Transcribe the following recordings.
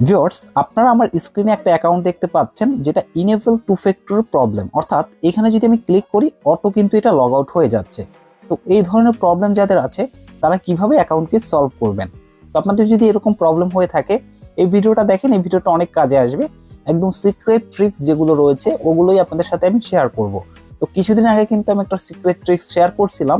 Viewers, আপনারা আমার স্ক্রিনে একটা অ্যাকাউন্ট দেখতে পাচ্ছেন যেটা ইনেবল টু ফ্যাক্টর প্রবলেম, অর্থাৎ এখানে যদি আমি ক্লিক করি অটো কিন্তু এটা লগ আউট হয়ে যাচ্ছে। তো এই ধরনের প্রবলেম যাদের আছে তারা কিভাবে অ্যাকাউন্টকে সলভ করবেন। তো আপনাদের যদি এরকম প্রবলেম হয়ে থাকে এই ভিডিওটা দেখেন, এই ভিডিওটা অনেক কাজে আসবে। একদম সিক্রেট ট্রিক্স যেগুলো রয়েছে ওগুলোই আপনাদের সাথে আমি শেয়ার করব। তো কিছুদিন আগে কিন্তু আমি একটা সিক্রেট ট্রিক্স শেয়ার করছিলাম,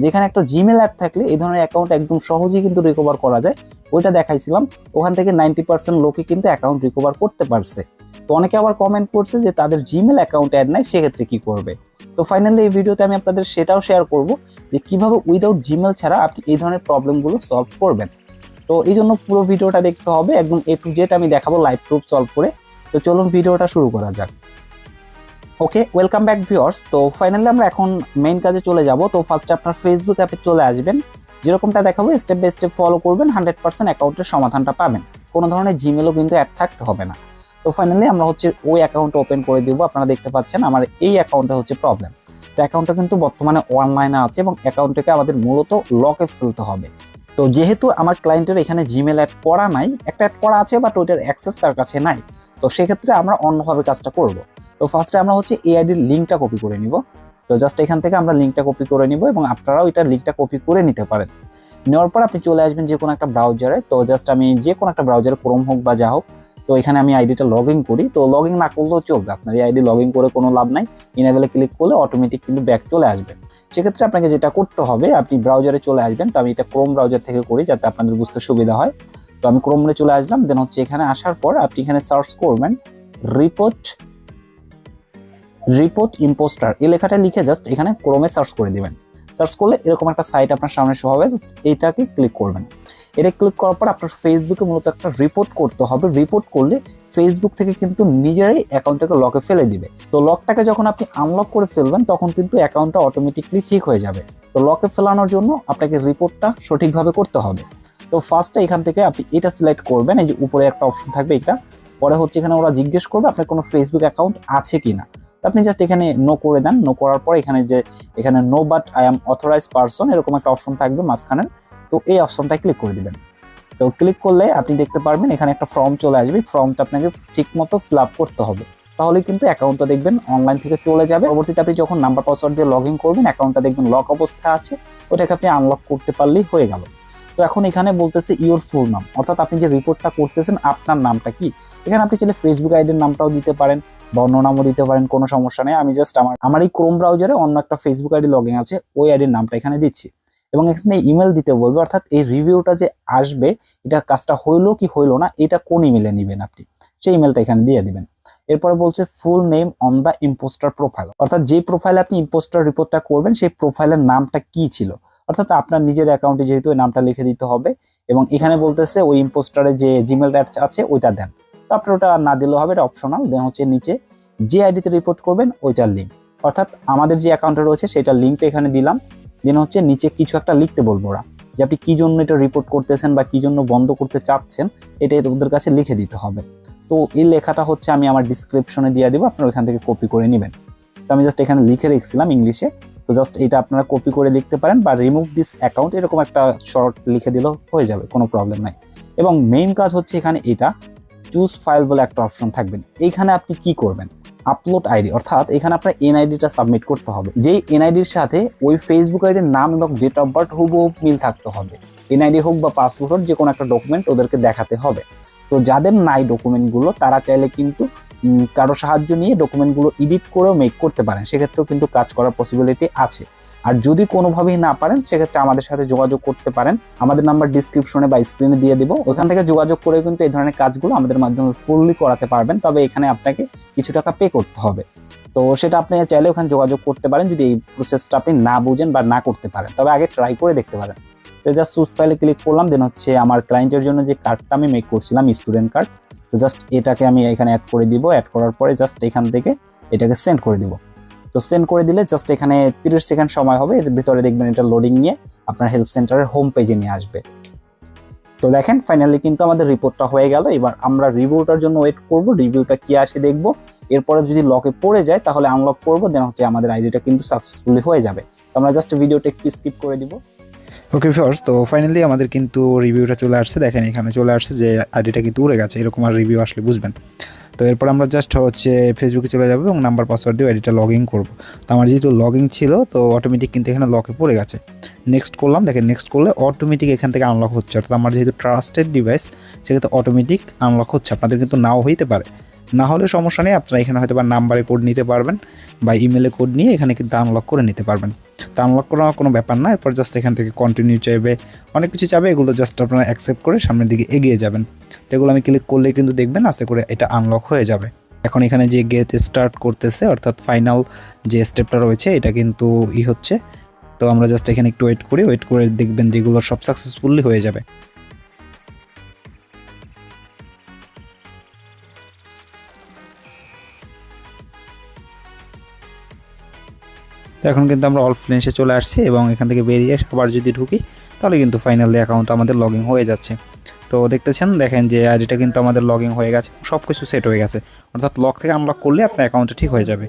যেখানে একটা জিমেল অ্যাপ থাকলে এই ধরনের অ্যাকাউন্ট একদম সহজেই কিন্তু রিকভার করা যায়। ওইটা দেখাইছিলাম, ওখান থেকে 90% লোকই কিন্তু অ্যাকাউন্ট রিকভার করতে পারছে। তো অনেকে আবার কমেন্ট করছে যে তাদের জিমেল অ্যাকাউন্ট অ্যাড নাই, সেক্ষেত্রে কি করবে। তো ফাইনালি এই ভিডিওতে আমি আপনাদের সেটাও শেয়ার করব যে কিভাবে উইদাউট জিমেল ছাড়া আপনি এই ধরনের প্রবলেমগুলো সলভ করবেন। তো এই জন্য পুরো ভিডিওটা দেখতে হবে, একদম A to Z আমি দেখাবো লাইভ প্রুফ সলভ করে। তো চলুন ভিডিওটা শুরু করা যাক। ওকে, ওয়েলকাম ব্যাক ভিউয়ার্স। তো ফাইনালি আমরা এখন মেইন কাজে চলে যাব। তো ফার্স্টে আপনার ফেসবুক অ্যাপে চলে আসবেন, যেরকমটা দেখাবো স্টেপ বাই স্টেপ ফলো করবেন, 100% অ্যাকাউন্টের সমাধানটা পাবেন। কোনো ধরনের জিমেলও কিন্তু অ্যাড থাকতে হবে না। তো ফাইনালি আমরা ওই অ্যাকাউন্ট ওপেন করে দিব। আপনারা দেখতে পাচ্ছেন আমার এই অ্যাকাউন্টে প্রবলেম। তো অ্যাকাউন্টটা কিন্তু বর্তমানে অনলাইনে আছে এবং অ্যাকাউন্টটাকে আমাদের মূলত লকে ফেলতে হবে। তো যেহেতু আমার ক্লায়েন্টের এখানে জিমেল অ্যাড করা নাই, একটা অ্যাড করা আছে বাট ওইটার অ্যাক্সেস তার কাছে নাই, তো সেক্ষেত্রে আমরা অন্যভাবে কাজটা করব। তো ফার্স্টে আমরা এই আইডির লিঙ্কটা কপি করে নিব। তো জাস্ট এখান থেকে আমরা লিঙ্কটা কপি করে নিব এবং আপনারাও এটার লিঙ্কটা কপি করে নিতে পারেন। নেওয়ার পর আপনি চলে আসবেন যে কোনো একটা ব্রাউজারে। তো জাস্ট আমি যে কোনো একটা ব্রাউজারে, ক্রোম হোক বা যা হোক, তো এখানে আমি আইডিটা লগ ইন করি। তো লগ ইন না করলেও চলবে, আপনার এই আইডি লগ ইন করে কোনো লাভ নাই। ইনেবলে ক্লিক করলে অটোমেটিক কিন্তু ব্যাক চলে আসবে। সেক্ষেত্রে আপনাকে যেটা করতে হবে, আপনি ব্রাউজারে চলে আসবেন। তো আমি এটা ক্রোম ব্রাউজার থেকে করি যাতে আপনাদের বুঝতে সুবিধা হয়। তো আমি ক্রোমে চলে আসলাম। দেন এখানে আসার পর আপনি এখানে সার্চ করবেন রিপোর্ট ইম্পোস্টার, এই লেখাটা লিখে জাস্ট এখানে ক্রোমে সার্চ করে দিবেন। সার্চ করলে এরকম একটা সাইট আপনার সামনে শো হবে, জাস্ট এইটাকে ক্লিক করবেন। এটা ক্লিক করার পর আপনার ফেসবুকে মূলত একটা রিপোর্ট করতে হবে। রিপোর্ট করলে ফেসবুক থেকে কিন্তু নিজেরাই অ্যাকাউন্টটাকে লকে ফেলে দিবে। তো লকটাকে যখন আপনি আনলক করে ফেলবেন তখন কিন্তু অ্যাকাউন্টটা অটোমেটিকলি ঠিক হয়ে যাবে। তো লকে ফেলানোর জন্য আপনাকে রিপোর্টটা সঠিকভাবে করতে হবে। তো ফার্স্টে এখান থেকে আপনি এটা সিলেক্ট করবেন, এই যে উপরে একটা অপশন থাকবে এটা। পরে এখানে ওরা জিজ্ঞেস করবে আপনার কোনো ফেসবুক অ্যাকাউন্ট আছে কিনা। তো আপনি জাস্ট এখানে নো করে দেন। নো করার পর এখানে no but I am authorized person এরকম একটা অপশন থাকবে মাঝখানে। তো এই অপশনটা ক্লিক করে দিবেন। তো ক্লিক করলে আপনি দেখতে পারবেন এখানে একটা ফর্ম চলে আসবে। ফর্মটা আপনাকে ঠিক মতো ফিল আপ করতে হবে, তাহলে কিন্তু অ্যাকাউন্টটা দেখবেন অনলাইন থেকে চলে যাবে। পরবর্তীতে আপনি যখন নাম্বার পাসওয়ার্ড দিয়ে লগ ইন করবেন, অ্যাকাউন্টটা দেখবেন লক অবস্থায় আছে, ওটাকে আপনি আনলক করতে পারলেই হয়ে গেল। তো এখন এখানে বলতেছে ইওর ফুল নাম, অর্থাৎ আপনি যে রিপোর্টটা করতেছেন আপনার নামটা কি। এখানে আপনি চাইলে ফেসবুক আইডির নামটাও দিতে পারেন বা অন্য নামও দিতে পারেন, কোনো সমস্যা নেই। আমি জাস্ট আমার এই ক্রোম ব্রাউজারে অন্য একটা ফেসবুক আইডি লগ ইন আছে, ওই আইডির নামটা এখানে দিচ্ছি এবং এখানে ইমেল দিতে বলবে, অর্থাৎ এই রিভিউটা যে আসবে এটা কাজটা হইলো কি হইলো না এটা কোন ইমেলে নেবেন আপনি, সেই ইমেলটা এখানে দিয়ে দিবেন। এরপরে বলছে full name on the impostor profile, অর্থাৎ যে প্রোফাইলে আপনি ইম্পোস্টার রিপোর্টটা করবেন সেই প্রোফাইলের নামটা কি ছিল, অর্থাৎ আপনার নিজের অ্যাকাউন্টে যেহেতু ওই নামটা লিখে দিতে হবে। এবং এখানে বলতেছে ওই ইম্পোস্টারে যে জিমেলটা আছে ওইটা দেন। তো আপনি ওটা না দিলেও হবে, এটা অপশনাল। দেন নিচে যে আইডিতে রিপোর্ট করবেন ওইটার লিঙ্ক, অর্থাৎ আমাদের যে অ্যাকাউন্টে রয়েছে সেটার লিঙ্কটা এখানে দিলাম। দেন নিচে কিছু একটা লিখতে বলবো ওরা, যে আপনি কি জন্য এটা রিপোর্ট করতেছেন বা কি জন্য বন্ধ করতে চাচ্ছেন, এটা ওদের কাছে লিখে দিতে হবে। তো এই লেখাটা আমি আমার ডিসক্রিপশনে দিয়ে দিব, আপনারা ওইখান থেকে কপি করে নেবেন। তো আমি জাস্ট এখানে লিখে রেখেছিলাম ইংলিশে। তো জাস্ট এটা আপনারা কপি করে লিখতে পারেন বা রিমুভ দিস অ্যাকাউন্ট এরকম একটা শর্ট লিখে দিলেও হয়ে যাবে, কোনো প্রবলেম নাই। এবং মেইন কাজ এখানে এটা চুজ ফাইল বলে একটা অপশন থাকবেন। এইখানে আপনি কি করবেন, আপলোড আইডি, অর্থাৎ এখানে আপনার এনআইডিটা সাবমিট করতে হবে। যেই এনআইডির সাথে ওই ফেসবুক আইডির নাম এবং ডেট অফ বার্থ হুবহু মিল থাকতে হবে। এনআইডি হোক বা পাসপোর্ট হোক, যে কোনো একটা ডকুমেন্ট ওদেরকে দেখাতে হবে। তো যাদের নাই ডকুমেন্টগুলো তারা চাইলে কিন্তু কারো সাহায্য নিয়ে ডকুমেন্টগুলো এডিট করেও মেক করতে পারেন, সেক্ষেত্রেও কিন্তু কাজ করার পসিবিলিটি আছে। আর যদি কোনোভাবেই না পারেন সেক্ষেত্রে আমাদের সাথে যোগাযোগ করতে পারেন, আমাদের নাম্বার ডিসক্রিপশনে বা স্ক্রিনে দিয়ে দিব, ওখান থেকে যোগাযোগ করে কিন্তু এই ধরনের কাজগুলো আমাদের মাধ্যমে ফুললি করাতে পারবেন। তবে এখানে আপনাকে কিছু টাকা পে করতে হবে। তো সেটা আপনি চাইলে ওখানে যোগাযোগ করতে পারেন যদি এই প্রসেসটা আপনি না বুঝেন বা না করতে পারেন, তবে আগে ট্রাই করে দেখতে পারেন। তো জাস্ট চুজ ফাইলে ক্লিক করলাম। দেন আমার ক্লায়েন্টের জন্য যে কার্ডটা আমি মেক করছিলাম স্টুডেন্ট কার্ড, তো জাস্ট এটাকে আমি এখানে অ্যাড করে দিব। অ্যাড করার পরে জাস্ট এখান থেকে এটাকে সেন্ড করে দিব। তো সেন্ড করে দিলে জাস্ট এখানে 30 সেকেন্ড সময় হবে, এর ভিতরে দেখবেন এটা লোডিং নিয়ে আপনার হেল্প সেন্টারের হোম পেজে নিয়ে আসবে। তো দেখেন ফাইনালি কিন্তু আমাদের রিপোর্টটা হয়ে গেল। এবার আমরা রিভিউটার জন্য ওয়েট করব, রিভিউটা কি আসে দেখবো। এরপরে যদি লকে পড়ে যায় তাহলে আনলক করবো, দেন আমাদের আইডিটা কিন্তু সাকসেসফুলি হয়ে যাবে। তো আমরা জাস্ট ভিডিওটা একটু স্কিপ করে দিব। ওকে ভিউয়ার্স, তো ফাইনালি আমাদের কিন্তু রিভিউটা চলে আসছে। দেখেন এখানে চলে আসছে যে আইডিটা কিন্তু উড়ে গেছে, এরকম আর রিভিউ আসলে বুঝবেন। তো এরপর আমরা জাস্ট হচ্ছে ফেসবুকে চলে যাবো এবং নাম্বার পাসওয়ার্ড দিয়ে আইডিটা লগ ইন করবো। তো আমার যেহেতু লগ ইন ছিল তো অটোমেটিক কিন্তু এখানে লকে পড়ে গেছে। নেক্সট করলাম, দেখেন নেক্সট করলে অটোমেটিক এখান থেকে আনলক হচ্ছে, অর্থাৎ আমার যেহেতু ট্রাস্টেড ডিভাইস সেক্ষেত্রে অটোমেটিক আনলক হচ্ছে। আপনাদের কিন্তু নাও হইতে পারে, না হলে সমস্যা নেই, আপনারা এখানে হয়তো বা নাম্বারে কোড নিতে পারবেন বা ইমেলে কোড নিয়ে এখানে কিন্তু আনলক করে নিতে পারবেন। তো আনলক করা কোনো ব্যাপার না, এরপর জাস্ট এখান থেকে কন্টিনিউ চাইবে, অনেক কিছু চাবে, এগুলো জাস্ট আপনারা অ্যাকসেপ্ট করে সামনের দিকে এগিয়ে যাবেন। তো এগুলো আমি ক্লিক করলে কিন্তু দেখবেন আস্তে করে এটা আনলক হয়ে যাবে। এখন এখানে যে গেট স্টার্ট করতেছে, অর্থাৎ ফাইনাল যে স্টেপটা রয়েছে এটা কিন্তু হচ্ছে। তো আমরা জাস্ট এখানে একটু ওয়েট করে দেখবেন যেগুলো সব সাকসেসফুলি হয়ে যাবে। তো এখন কিন্তু আমরা অল ফ্রেন্ডসে চলে আসছি এবং এখান থেকে বেরিয়ে আবার যদি ঢুকি তাহলে কিন্তু ফাইনালি অ্যাকাউন্ট আমাদের লগ ইন হয়ে যাচ্ছে। তো দেখতেছেন, দেখেন যে আইডিটা কিন্তু আমাদের লগ ইন হয়ে গেছে, সব কিছু সেট হয়ে গেছে, অর্থাৎ লক থেকে আনলক করলে আপনার অ্যাকাউন্টটা ঠিক হয়ে যাবে।